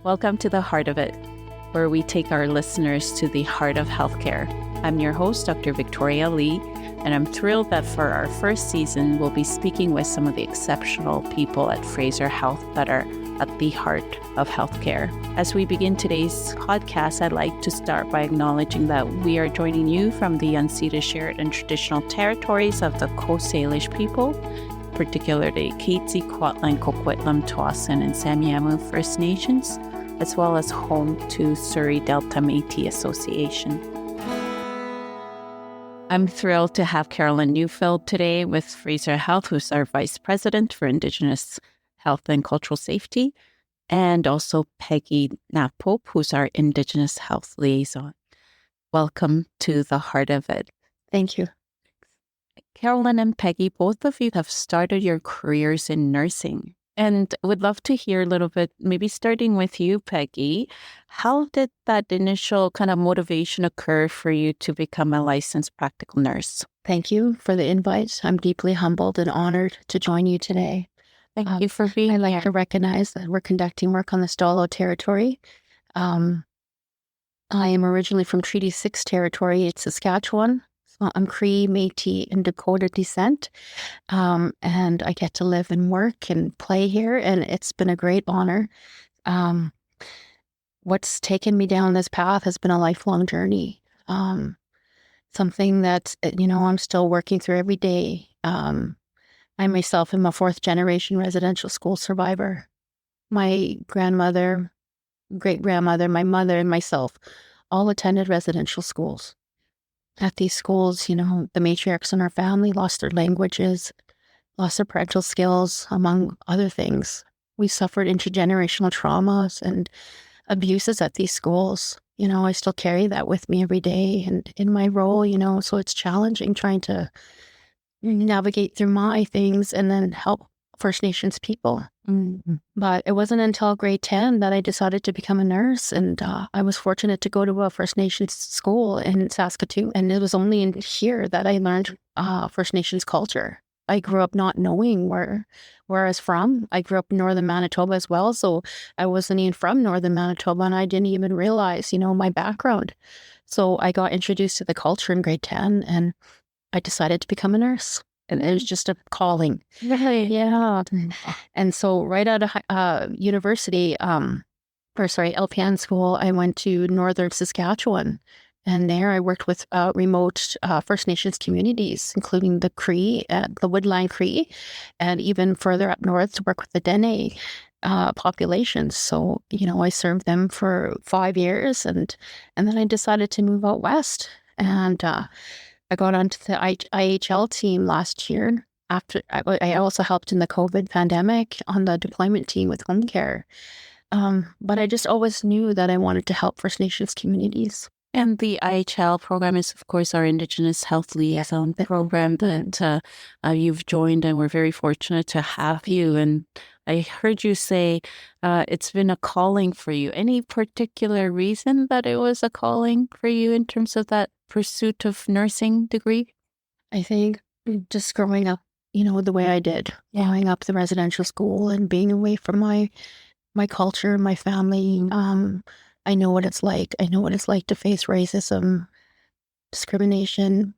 Welcome to the Heart of It, where we take our listeners to the heart of healthcare. I'm your host, Dr. Victoria Lee, and I'm thrilled that for our first season, we'll be speaking with some of the exceptional people at Fraser Health that are at the heart of healthcare. As we begin today's podcast, I'd like to start by acknowledging that we are joining you from the unceded, shared, and traditional territories of the Coast Salish people, particularly Keetsi, Kwantlen, Coquitlam, Tsawwassen, and Samiamu First Nations, as well as home to Surrey Delta Métis Association. I'm thrilled to have Carolyne Neufeld today with Fraser Health, who's our Vice President for Indigenous Health and Cultural Safety, and also Peggy Napope, who's our Indigenous Health Liaison. Welcome to the Heart of It. Thank you. Carolyne and Peggy, both of you have started your careers in nursing, and would love to hear a little bit, maybe starting with you, Peggy. How did that initial kind of motivation occur for you to become a licensed practical nurse? Thank you for the invite. I'm deeply humbled and honored to join you today. Thank you for being I'd like here. to recognize that we're conducting work on the Stolo territory. I am originally from Treaty 6 territory. It's Saskatchewan. So I'm Cree, Métis, and Dakota descent. And I get to live and work and play here, and it's been a great honor. What's taken me down this path has been a lifelong journey. Something that, I'm still working through every day. I myself am a fourth-generation residential school survivor. My grandmother, great-grandmother, my mother, and myself all attended residential schools. At these schools, the matriarchs in our family lost their languages, lost their parental skills, among other things. We suffered intergenerational traumas and abuses at these schools. I still carry that with me every day and in my role, so it's challenging trying to navigate through my things and then help First Nations people. Mm-hmm. But it wasn't until grade 10 that I decided to become a nurse, and I was fortunate to go to a First Nations school in Saskatoon, and it was only in here that I learned First Nations culture. I grew up not knowing where I was from. I grew up in northern Manitoba as well, so I wasn't even from northern Manitoba, and I didn't even realize, my background. So I got introduced to the culture in grade 10, and I decided to become a nurse. And it was just a calling. Really? Yeah. And so right out of university, LPN school, I went to northern Saskatchewan. And there I worked with remote First Nations communities, including the Cree, the Woodland Cree, and even further up north to work with the Dene populations. So, I served them for 5 years, and then I decided to move out west. And I got onto the IHL team last year. After I also helped in the COVID pandemic on the deployment team with home care. But I just always knew that I wanted to help First Nations communities. And the IHL program is, of course, our Indigenous Health Liaison program that you've joined, and we're very fortunate to have you. And I heard you say it's been a calling for you. Any particular reason that it was a calling for you in terms of that pursuit of nursing degree? I think just growing up, the way I did, growing up the residential school and being away from my culture, my family. I know what it's like. I know what it's like to face racism, discrimination,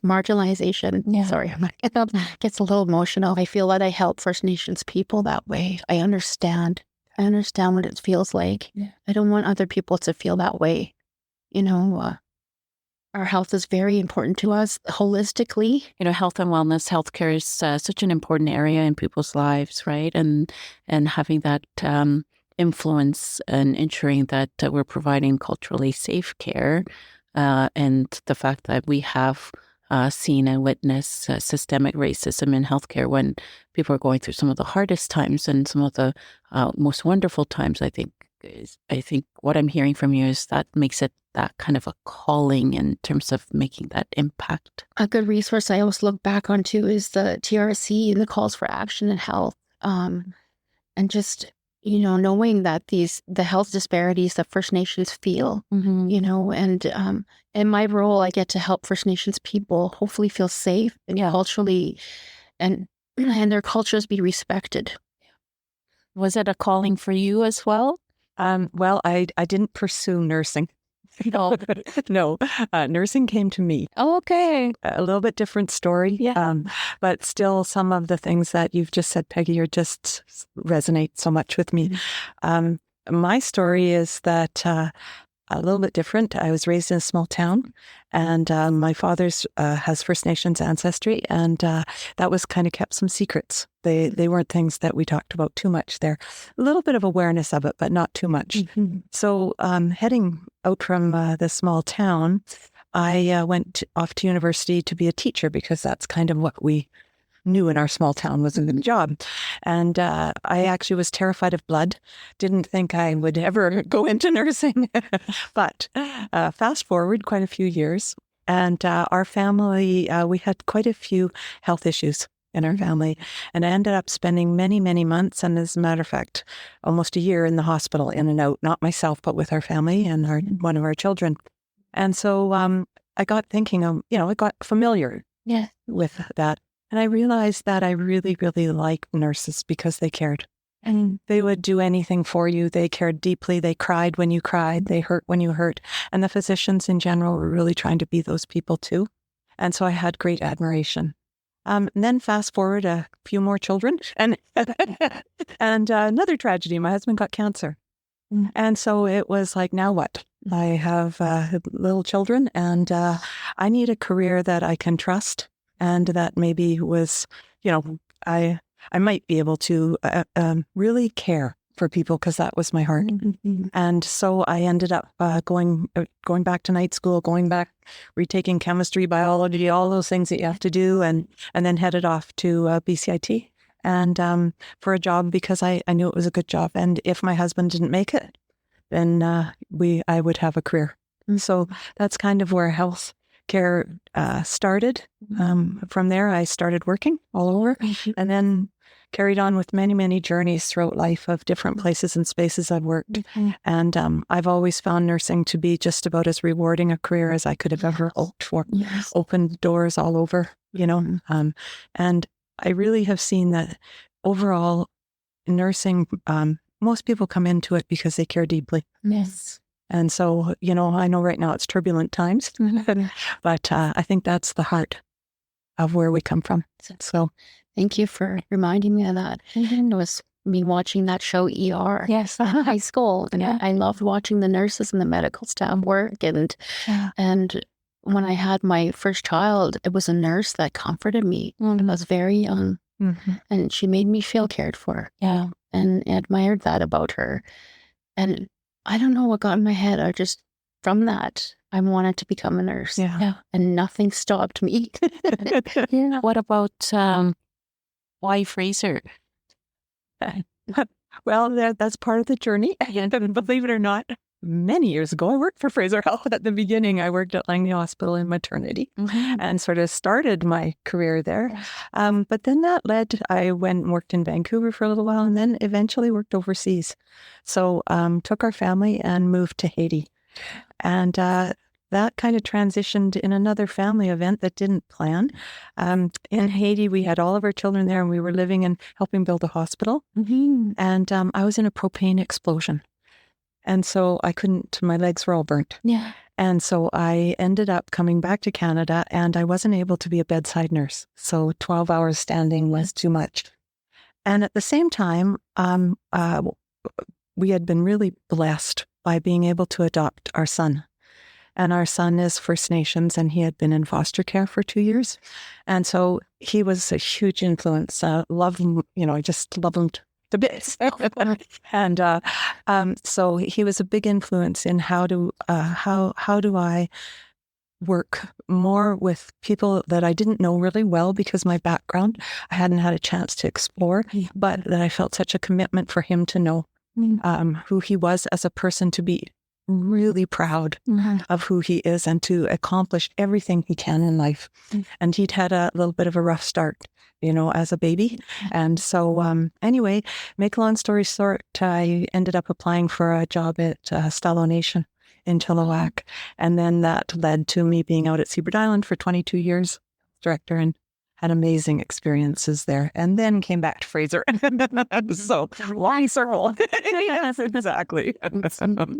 marginalization. Yeah. Sorry, it gets a little emotional. I feel that I help First Nations people that way. I understand what it feels like. Yeah. I don't want other people to feel that way. Our health is very important to us holistically. Health and wellness, healthcare is such an important area in people's lives, right? And having that influence and ensuring that we're providing culturally safe care, and the fact that we have seen and witnessed systemic racism in healthcare when people are going through some of the hardest times and some of the most wonderful times, I think what I'm hearing from you is that makes it that kind of a calling in terms of making that impact. A good resource I always look back onto is the TRC and the calls for action in health. And just, knowing that the health disparities that First Nations feel, and in my role, I get to help First Nations people hopefully feel safe and culturally, and their cultures be respected. Was it a calling for you as well? Well, I didn't pursue nursing. No. No, nursing came to me. Oh, okay. A little bit different story. Yeah. But still some of the things that you've just said, Peggy, are just resonate so much with me. My story is that a little bit different. I was raised in a small town, and my father's has First Nations ancestry, and that was kind of kept some secrets. They weren't things that we talked about too much there. A little bit of awareness of it, but not too much. Mm-hmm. So heading out from the small town, I went off to university to be a teacher because that's kind of what we knew in our small town was a good job. And I actually was terrified of blood. Didn't think I would ever go into nursing. But fast forward quite a few years, and our family, we had quite a few health issues in our family. And I ended up spending many, many months, and as a matter of fact, almost a year in the hospital, in and out, not myself, but with our family and one of our children. And so I got thinking, I got familiar with that. And I realized that I really, really liked nurses because they cared. And they would do anything for you. They cared deeply. They cried when you cried. They hurt when you hurt. And the physicians in general were really trying to be those people too. And so I had great admiration. And then fast forward a few more children and another tragedy. My husband got cancer. And so it was like, now what? I have little children, and I need a career that I can trust. And that maybe was, I might be able to really care for people, because that was my heart. Mm-hmm. And so I ended up going back to night school, retaking chemistry, biology, all those things that you have to do, and then headed off to BCIT and for a job, because I knew it was a good job. And if my husband didn't make it, then I would have a career. And so that's kind of where health care started. From there, I started working all over, and then carried on with many, many journeys throughout life of different places and spaces I've worked. And I've always found nursing to be just about as rewarding a career as I could have ever hoped for. Opened doors all over, and I really have seen that overall nursing, most people come into it because they care deeply. Yes. And so, I know right now it's turbulent times, but I think that's the heart of where we come from. So thank you for reminding me of that. It was me watching that show ER. Yes. In high school. And I loved watching the nurses and the medical staff work. And when I had my first child, it was a nurse that comforted me. I was very young. And she made me feel cared for. Yeah. And I admired that about her. And I don't know what got in my head. From that, I wanted to become a nurse. Yeah. And nothing stopped me. What about why Fraser? Well, that's part of the journey. And believe it or not, many years ago, I worked for Fraser Health. At the beginning, I worked at Langley Hospital in maternity and sort of started my career there. But then that led, I went and worked in Vancouver for a little while, and then eventually worked overseas. So took our family and moved to Haiti. And that kind of transitioned in another family event that didn't plan. In Haiti, we had all of our children there, and we were living and helping build a hospital. And I was in a propane explosion. And so my legs were all burnt. Yeah. And so I ended up coming back to Canada, and I wasn't able to be a bedside nurse. So 12 hours standing was too much. And at the same time, we had been really blessed by being able to adopt our son. And our son is First Nations, and he had been in foster care for 2 years. And so he was a huge influence. Love him, I just love him to bits. And so he was a big influence in how do I work more with people that I didn't know really well, because my background, I hadn't had a chance to explore, but that I felt such a commitment for him to know who he was as a person, to be really proud of who he is and to accomplish everything he can in life. And he'd had a little bit of a rough start, as a baby. And so anyway, make a long story short, I ended up applying for a job at Stalo Nation in Chilliwack. And then that led to me being out at Seabird Island for 22 years, director, and had amazing experiences there, and then came back to Fraser. So long circle. Yes, exactly.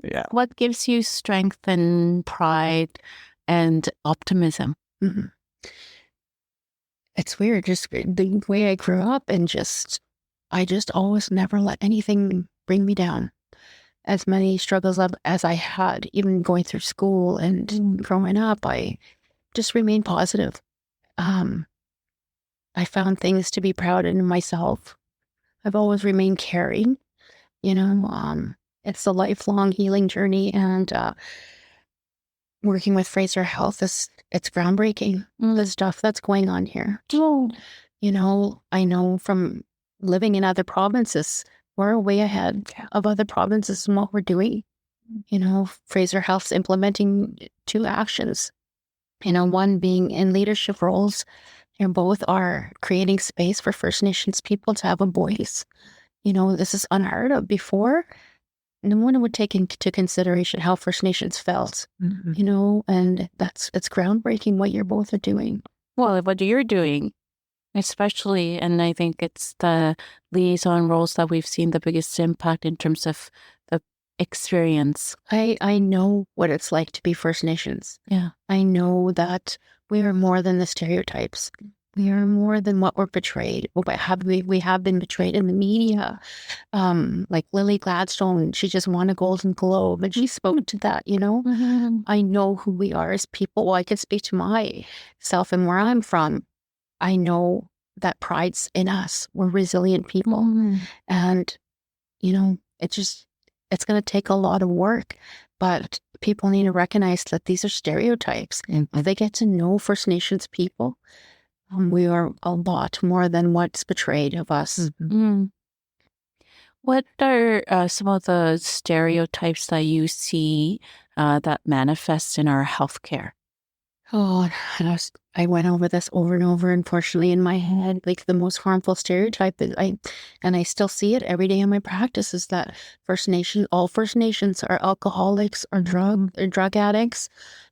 Yeah. What gives you strength and pride and optimism? Mhm. It's weird, just the way I grew up, and I just always never let anything bring me down. As many struggles as I had, even going through school and growing up, I just remained positive. Um, I found things to be proud in myself. I've always remained caring, you know. It's a lifelong healing journey, and working with Fraser Health it's groundbreaking. The stuff that's going on here. You know, I know from living in other provinces, we're way ahead of other provinces in what we're doing. You know, Fraser Health's implementing 2 actions. You know, one being in leadership roles, and both are creating space for First Nations people to have a voice. You know, this is unheard of before. No one would take into consideration how First Nations felt, you know, and it's groundbreaking what you're both are doing. Well, what you're doing, especially, and I think it's the liaison roles that we've seen the biggest impact in terms of the experience. I know what it's like to be First Nations. Yeah. I know that we are more than the stereotypes. We are more than what we're portrayed. We have been betrayed in the media. Like Lily Gladstone, she just won a Golden Globe, and she spoke to that, you know. I know who we are as people. Well, I can speak to myself and where I'm from. I know that pride's in us. We're resilient people. And, you know, it's going to take a lot of work, but people need to recognize that these are stereotypes. And if they get to know First Nations people, we are a lot more than what's portrayed of us. What are some of the stereotypes that you see that manifest in our healthcare? Oh, and I went over this over and over, unfortunately, in my head. Like, the most harmful stereotype is and I still see it every day in my practice, is that all First Nations are alcoholics or drug addicts.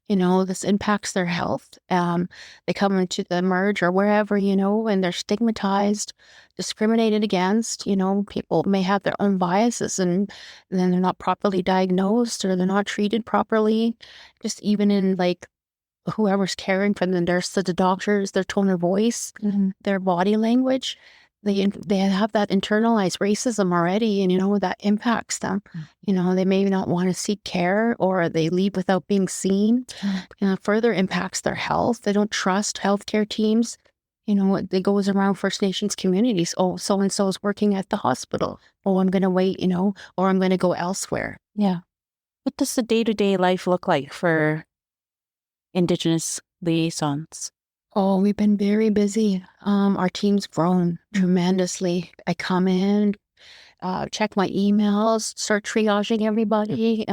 You know, this impacts their health. They come into the merge or wherever, you know, and they're stigmatized, discriminated against. You know, people may have their own biases, and then they're not properly diagnosed, or they're not treated properly. Just even in, like, whoever's caring for the nurse, the doctors, their tone of voice, their body language, they have that internalized racism already, and, you know, that impacts them. You know, they may not want to seek care, or they leave without being seen. Further impacts their health. They don't trust healthcare teams. You know, it goes around First Nations communities. Oh, so-and-so is working at the hospital. Oh, I'm going to wait, you know, or I'm going to go elsewhere. Yeah. What does the day-to-day life look like for Indigenous liaisons? Oh, we've been very busy. Our team's grown tremendously. I come in, check my emails, start triaging everybody,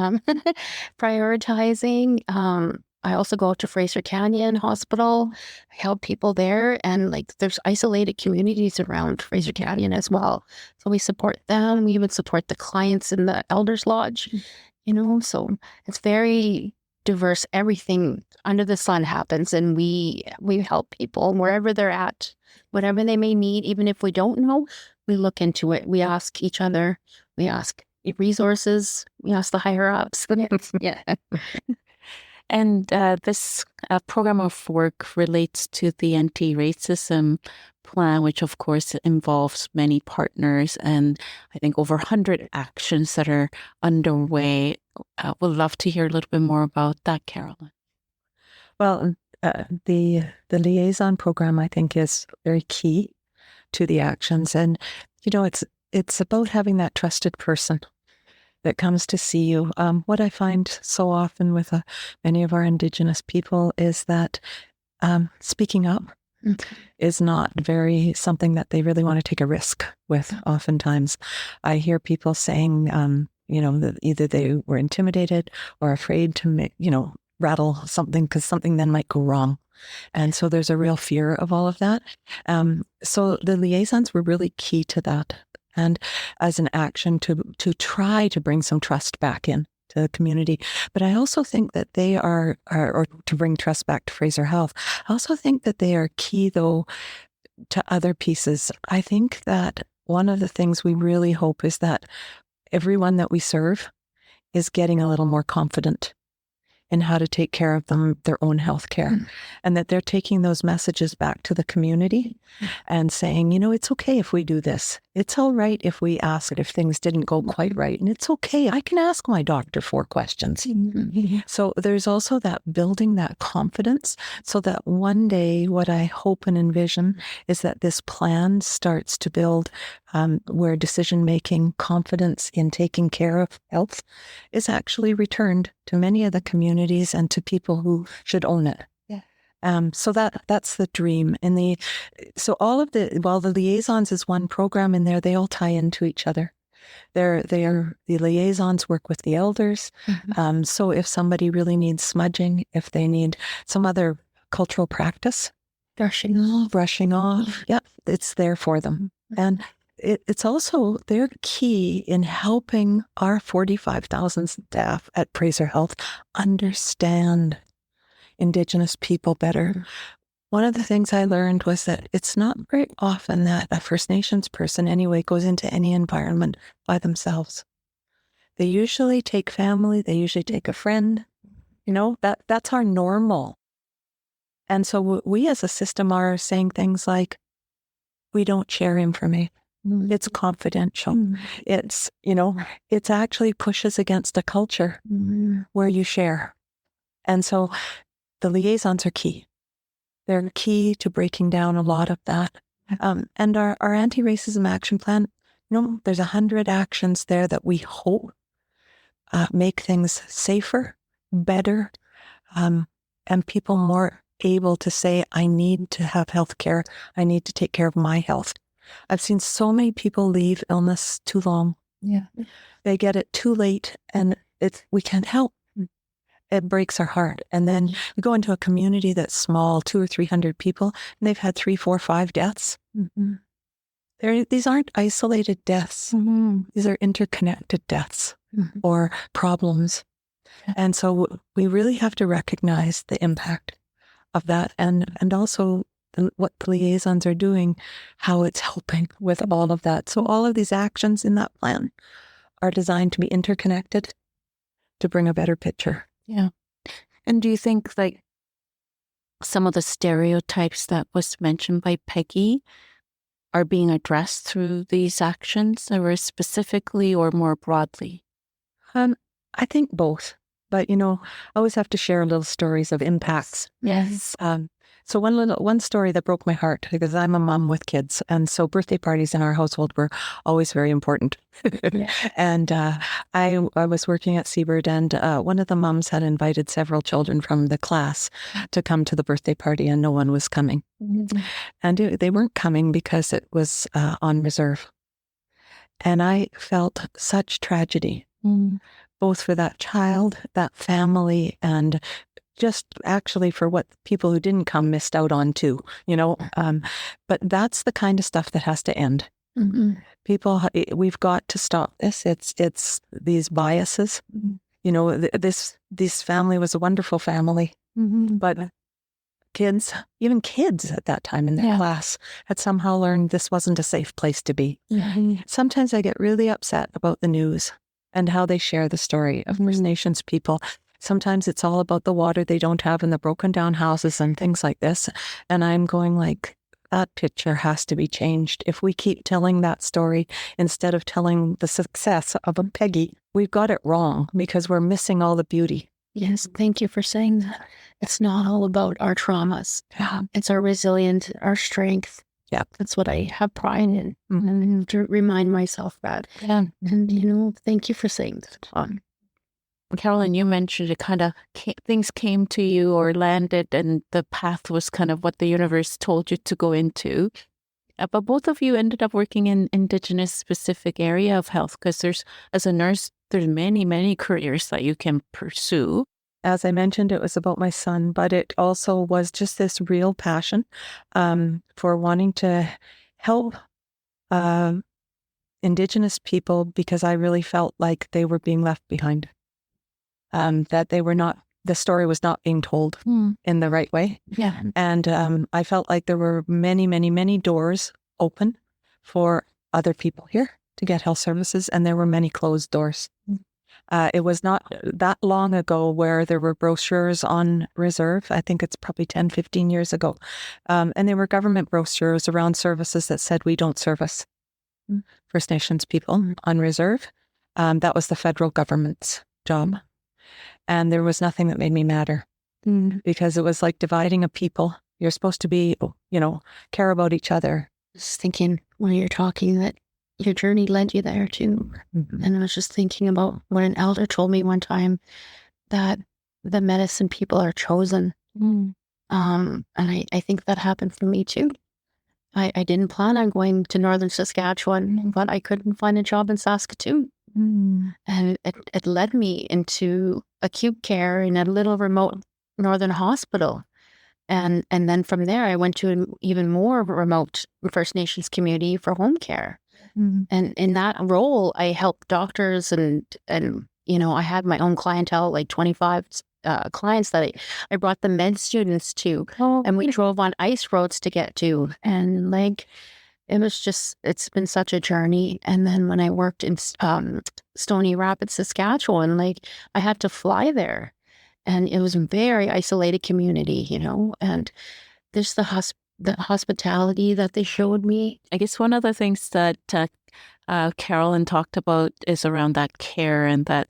prioritizing. I also go out to Fraser Canyon Hospital, help people there, and, like, there's isolated communities around Fraser Canyon as well. So we support them. We even support the clients in the Elders Lodge, you know, so it's very diverse. Everything under the sun happens, and we help people wherever they're at, whatever they may need. Even if we don't know, we look into it. We ask each other. We ask resources. We ask the higher ups. Yeah. And this program of work relates to the anti-racism plan, which of course involves many partners and I think over 100 actions that are underway. Would love to hear a little bit more about that, Carolyne. Well, the liaison program, I think, is very key to the actions, and, you know, it's about having that trusted person that comes to see you. What I find so often with many of our Indigenous people is that speaking up is not something that they really want to take a risk with. Oftentimes, I hear people saying, you know, that either they were intimidated or afraid to, rattle something because something then might go wrong. And so there's a real fear of all of that. So the liaisons were really key to that. And as an action to try to bring some trust back in to the community. But I also think that they are or to bring trust back to Fraser Health, I also think that they are key, though, to other pieces, I think that one of the things we really hope is that everyone that we serve is getting a little more confident in how to take care of their own health care, and that they're taking those messages back to the community and saying, it's okay if we do this. It's all right if we ask if things didn't go quite right. And it's okay. I can ask my doctor 4 questions. So there's also that building that confidence so that one day what I hope and envision is that this plan starts to build where decision-making, confidence in taking care of health is actually returned to many of the communities and to people who should own it. So that's the dream. So while the liaisons is one program in there, they all tie into each other. The liaisons work with the elders. So if somebody really needs smudging, if they need some other cultural practice, brushing off, it's there for them. And it's also, they're key in helping our 45,000 staff at Fraser Health understand Indigenous people better. One of the things I learned was that it's not very often that a First Nations person anyway goes into any environment by themselves. They usually take family, they usually take a friend. That's our normal. And so we as a system are saying things like, we don't share information. It's confidential. It's, it actually pushes against a culture where you share. And so the liaisons are key. They're key to breaking down a lot of that. And our anti-racism action plan, there's 100 actions there that we hope make things safer, better, and people more able to say, I need to have health care. I need to take care of my health. I've seen so many people leave illness too long. They get it too late and we can't help. It breaks our heart. And then we go into a community that's small, 200 or 300 people, and they've had 3, 4, 5 deaths. These aren't isolated deaths. These are interconnected deaths or problems. And so we really have to recognize the impact of that and also what the liaisons are doing, how it's helping with all of that. So all of these actions in that plan are designed to be interconnected to bring a better picture. Yeah. And do you think some of the stereotypes that was mentioned by Peggy are being addressed through these actions, or specifically or more broadly? I think both. But, I always have to share little stories of impacts. Yes. So one story that broke my heart, because I'm a mom with kids, and so birthday parties in our household were always very important. And I was working at Seabird, and one of the moms had invited several children from the class to come to the birthday party, and no one was coming. And they weren't coming because it was on reserve. And I felt such tragedy, both for that child, that family, and just actually for what people who didn't come missed out on too, but that's the kind of stuff that has to end. People, we've got to stop this. It's these biases. This family was a wonderful family, but even kids at that time in their class had somehow learned this wasn't a safe place to be. Sometimes I get really upset about the news and how they share the story of First Nations people. Sometimes it's all about the water they don't have and the broken down houses and things like this. And I'm going that picture has to be changed. If we keep telling that story instead of telling the success of a Peggy, we've got it wrong because we're missing all the beauty. Yes, thank you for saying that. It's not all about our traumas. It's our resilience, our strength. That's what I have pride in. And to remind myself that. And, thank you for saying that. Carolyne, you mentioned it kind of things came to you or landed, and the path was kind of what the universe told you to go into. But both of you ended up working in Indigenous specific area of health, because as a nurse, there's many, many careers that you can pursue. As I mentioned, it was about my son, but it also was just this real passion for wanting to help Indigenous people, because I really felt like they were being left behind. That they were not the story was not being told in the right way. Yeah. And I felt like there were many, many, many doors open for other people here to get health services, and there were many closed doors. It was not that long ago where there were brochures on reserve. I think it's probably 10, 15 years ago. And there were government brochures around services that said, we don't service First Nations people on reserve. That was the federal government's job. And there was nothing that made me madder because it was like dividing a people. You're supposed to be, care about each other. Just thinking when you're talking that your journey led you there too. And I was just thinking about what an elder told me one time, that the medicine people are chosen. And I think that happened for me too. I didn't plan on going to northern Saskatchewan, but I couldn't find a job in Saskatoon. And it led me into acute care in a little remote northern hospital. And then from there, I went to an even more remote First Nations community for home care. And in that role, I helped doctors and I had my own clientele, like 25 clients that I brought the med students to. And we drove on ice roads to get to. And it's been such a journey. And then when I worked in Stony Rapids, Saskatchewan, I had to fly there. And it was a very isolated community, and there's the hospitality that they showed me. I guess one of the things that Carolyne talked about is around that care, and that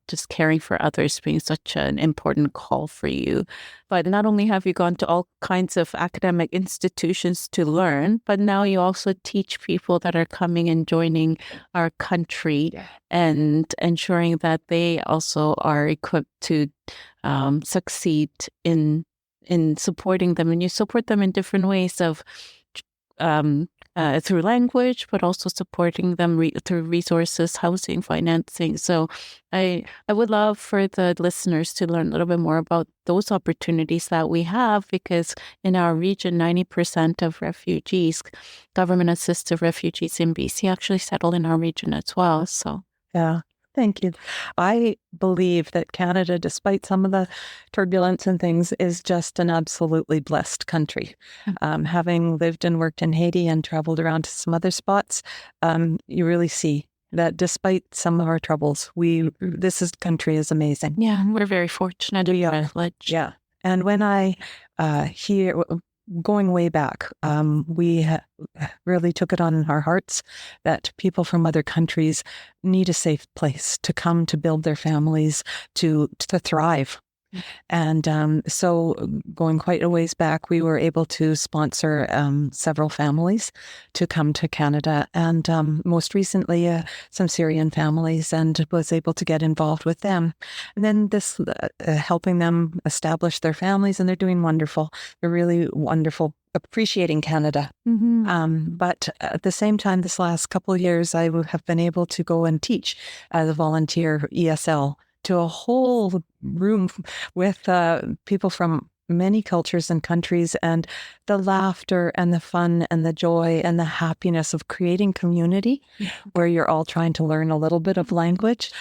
just caring for others being such an important call for you. But not only have you gone to all kinds of academic institutions to learn, but now you also teach people that are coming and joining our country and ensuring that they also are equipped to succeed in supporting them. And you support them in different ways of through language, but also supporting them through resources, housing, financing. So I would love for the listeners to learn a little bit more about those opportunities that we have, because in our region, 90% of refugees, government-assisted refugees in BC, actually settle in our region as well. So yeah. Thank you. I believe that Canada, despite some of the turbulence and things, is just an absolutely blessed country. Having lived and worked in Haiti and traveled around to some other spots, you really see that despite some of our troubles, this country is amazing. Yeah, we're very fortunate and privileged. Yeah. And when I hear... Going way back, we really took it on our hearts that people from other countries need a safe place to come to build their families, to thrive. And so going quite a ways back, we were able to sponsor several families to come to Canada, and most recently some Syrian families, and was able to get involved with them. And then this helping them establish their families, and they're doing wonderful. They're really wonderful, appreciating Canada. But at the same time, this last couple of years, I have been able to go and teach as a volunteer ESL to a whole room with people from many cultures and countries, and the laughter and the fun and the joy and the happiness of creating community where you're all trying to learn a little bit of language.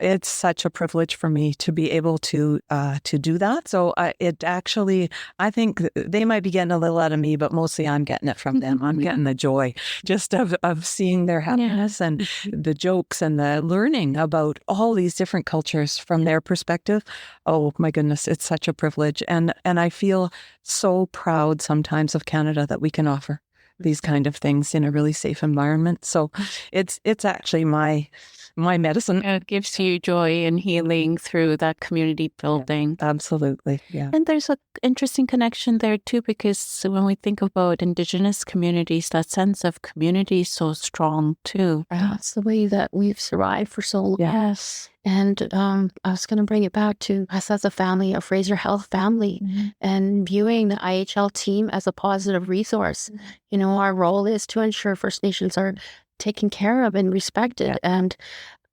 It's such a privilege for me to be able to do that. So it actually, I think they might be getting a little out of me, but mostly I'm getting it from them. I'm getting the joy just of seeing their happiness and the jokes and the learning about all these different cultures from their perspective. Oh my goodness, it's such a privilege. And I feel so proud sometimes of Canada that we can offer these kind of things in a really safe environment. So it's actually my medicine. It gives you joy and healing through that community building. Absolutely, yeah. And there's an interesting connection there too, because when we think about Indigenous communities, that sense of community is so strong too. That's the way that we've survived for so long. Yes. And I was going to bring it back to us as a family, a Fraser Health family, and viewing the IHL team as a positive resource. Our role is to ensure First Nations are taken care of and respected,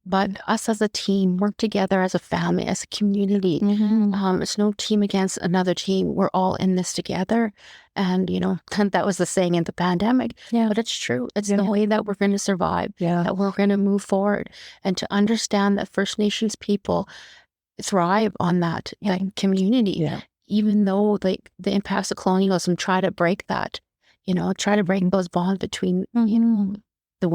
but us as a team work together as a family, as a community. It's no team against another team. We're all in this together. And, that was the saying in the pandemic. But it's true. It's the way that we're going to survive, that we're going to move forward. And to understand that First Nations people thrive on that community. Yeah. Even though the impacts of colonialism try to break that, try to break those bonds between, the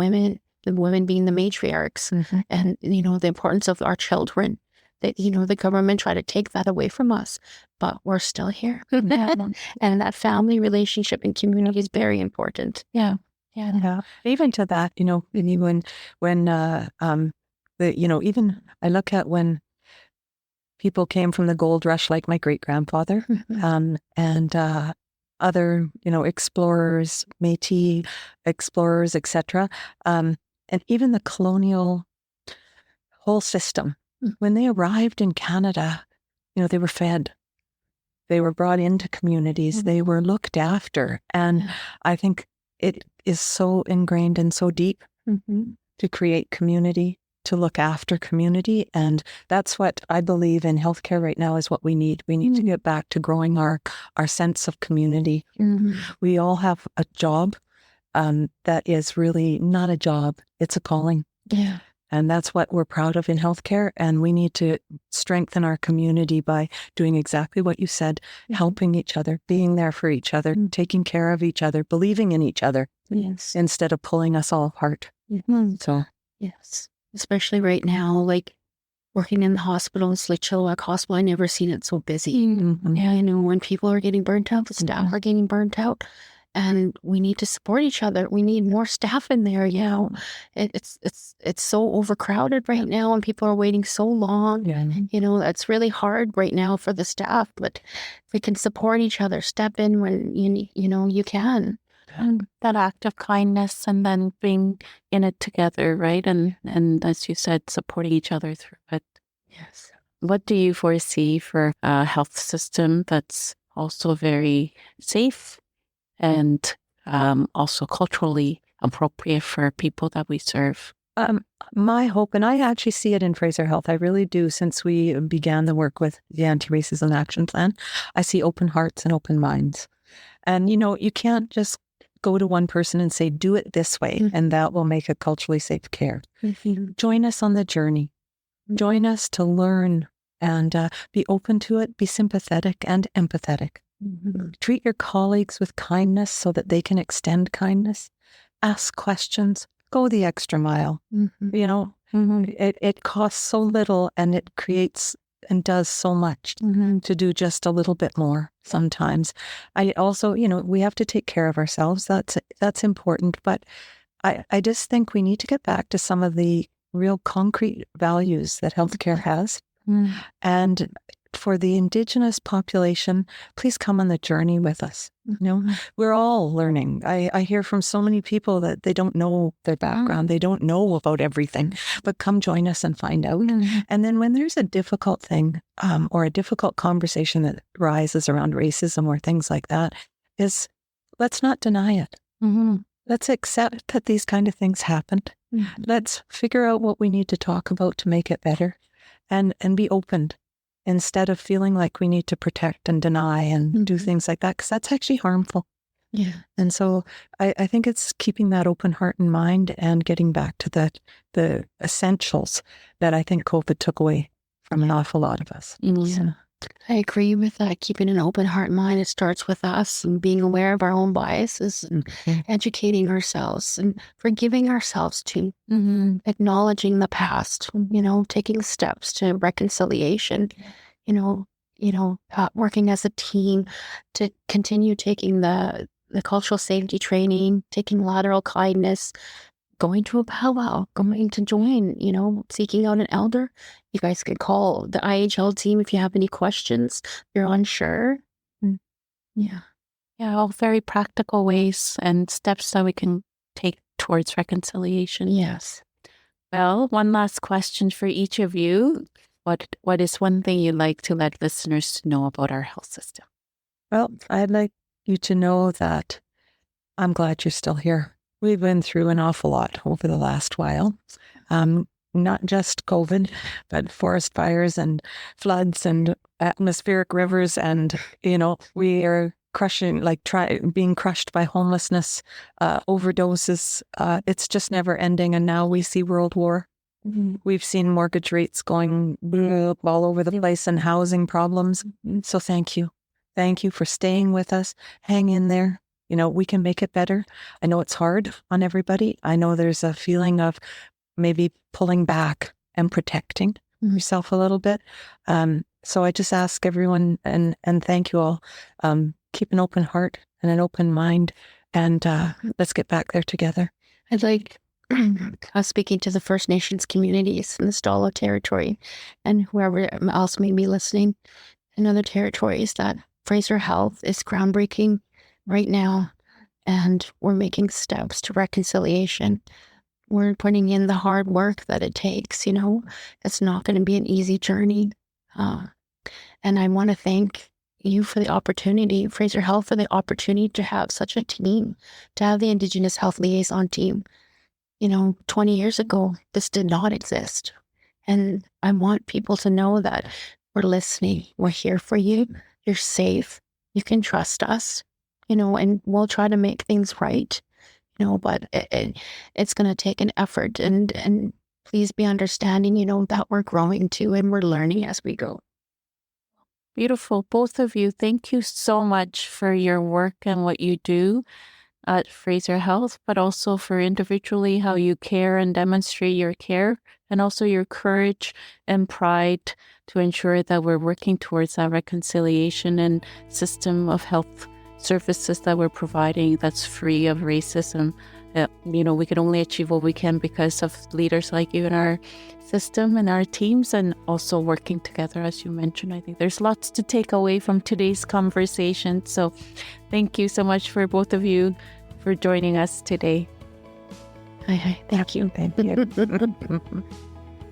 women being the matriarchs, and, the importance of our children, that, the government try to take that away from us, but we're still here. And that family relationship and community is very important. Yeah. Even to that, even when even I look at when people came from the gold rush, like my great grandfather, and other, explorers, Métis explorers, etc., and even the colonial whole system. When they arrived in Canada, they were fed. They were brought into communities. They were looked after, and I think it is so ingrained and so deep to create community, to look after community. And that's what I believe in healthcare right now is what we need. We need to get back to growing our sense of community. We all have a job that is really not a job. It's a calling. Yeah. And that's what we're proud of in healthcare. And we need to strengthen our community by doing exactly what you said, helping each other, being there for each other, taking care of each other, believing in each other, instead of pulling us all apart. So, yes, especially right now, like working in the hospitals, like Chilliwack Hospital, I never seen it so busy. Yeah, when people are getting burnt out, the staff are getting burnt out. And we need to support each other. We need more staff in there. It's so overcrowded right now, and people are waiting so long. That's really hard right now for the staff. But if we can support each other, step in when you can. And that act of kindness, and then being in it together, right? And as you said, supporting each other through it. Yes. What do you foresee for a health system that's also very safe and also culturally appropriate for people that we serve? My hope, and I actually see it in Fraser Health, I really do, since we began the work with the Anti-Racism Action Plan, I see open hearts and open minds. And, you can't just go to one person and say, do it this way, and that will make a culturally safe care. Join us on the journey. Join us to learn and be open to it, be sympathetic and empathetic. Treat your colleagues with kindness so that they can extend kindness. Ask questions. Go the extra mile. It costs so little, and it creates and does so much to do just a little bit more sometimes. I also, we have to take care of ourselves. That's important. But I just think we need to get back to some of the real concrete values that healthcare has. And for the Indigenous population, please come on the journey with us. We're all learning. I hear from so many people that they don't know their background. They don't know about everything, but come join us and find out. And then when there's a difficult thing or a difficult conversation that rises around racism or things like that, let's not deny it. Let's accept that these kind of things happened. Let's figure out what we need to talk about to make it better, and be open, instead of feeling like we need to protect and deny and do things like that, because that's actually harmful. And so I think it's keeping that open heart and mind and getting back to the essentials that I think COVID took away from an awful lot of us. I agree with that. Keeping an open heart and mind, it starts with us and being aware of our own biases and educating ourselves and forgiving ourselves too. Acknowledging the past, taking steps to reconciliation, working as a team to continue taking the cultural safety training, taking lateral kindness, going to a powwow, going to join, seeking out an elder. You guys can call the IHL team if you have any questions, if you're unsure. Yeah, all very practical ways and steps that we can take towards reconciliation. Yes. Well, one last question for each of you. What is one thing you'd like to let listeners know about our health system? Well, I'd like you to know that I'm glad you're still here. We've been through an awful lot over the last while. Not just COVID, but forest fires and floods and atmospheric rivers. And, we are being crushed by homelessness, overdoses. It's just never ending. And now we see world war. We've seen mortgage rates going all over the place and housing problems. So thank you. Thank you for staying with us. Hang in there. We can make it better. I know it's hard on everybody. I know there's a feeling of maybe pulling back and protecting yourself a little bit. So I just ask everyone and thank you all. Keep an open heart and an open mind, and let's get back there together. I'd like us speaking to the First Nations communities in the Stalo territory and whoever else may be listening in other territories, that Fraser Health is groundbreaking right now, and we're making steps to reconciliation. We're putting in the hard work that it takes. It's not going to be an easy journey. And I want to thank you for the opportunity, Fraser Health, for the opportunity to have such a team, to have the Indigenous Health Liaison team. 20 years ago, this did not exist. And I want people to know that we're listening. We're here for you. You're safe. You can trust us, and we'll try to make things right, but it's going to take an effort. And please be understanding, that we're growing too, and we're learning as we go. Beautiful. Both of you, thank you so much for your work and what you do at Fraser Health, but also for individually how you care and demonstrate your care, and also your courage and pride to ensure that we're working towards that reconciliation and system of health services that we're providing that's free of racism. We can only achieve what we can because of leaders like you in our system and our teams, and also working together, as you mentioned. I think there's lots to take away from today's conversation. So thank you so much for both of you for joining us today. Hi. Thank you. Thank you.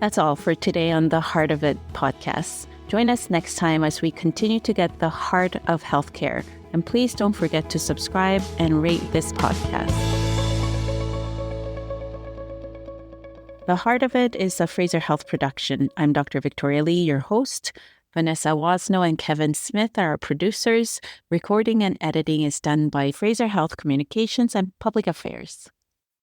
That's all for today on the Heart of It podcast. Join us next time as we continue to get the heart of healthcare. And please don't forget to subscribe and rate this podcast. The Heart of It is a Fraser Health production. I'm Dr. Victoria Lee, your host. Vanessa Wasno and Kevin Smith are our producers. Recording and editing is done by Fraser Health Communications and Public Affairs.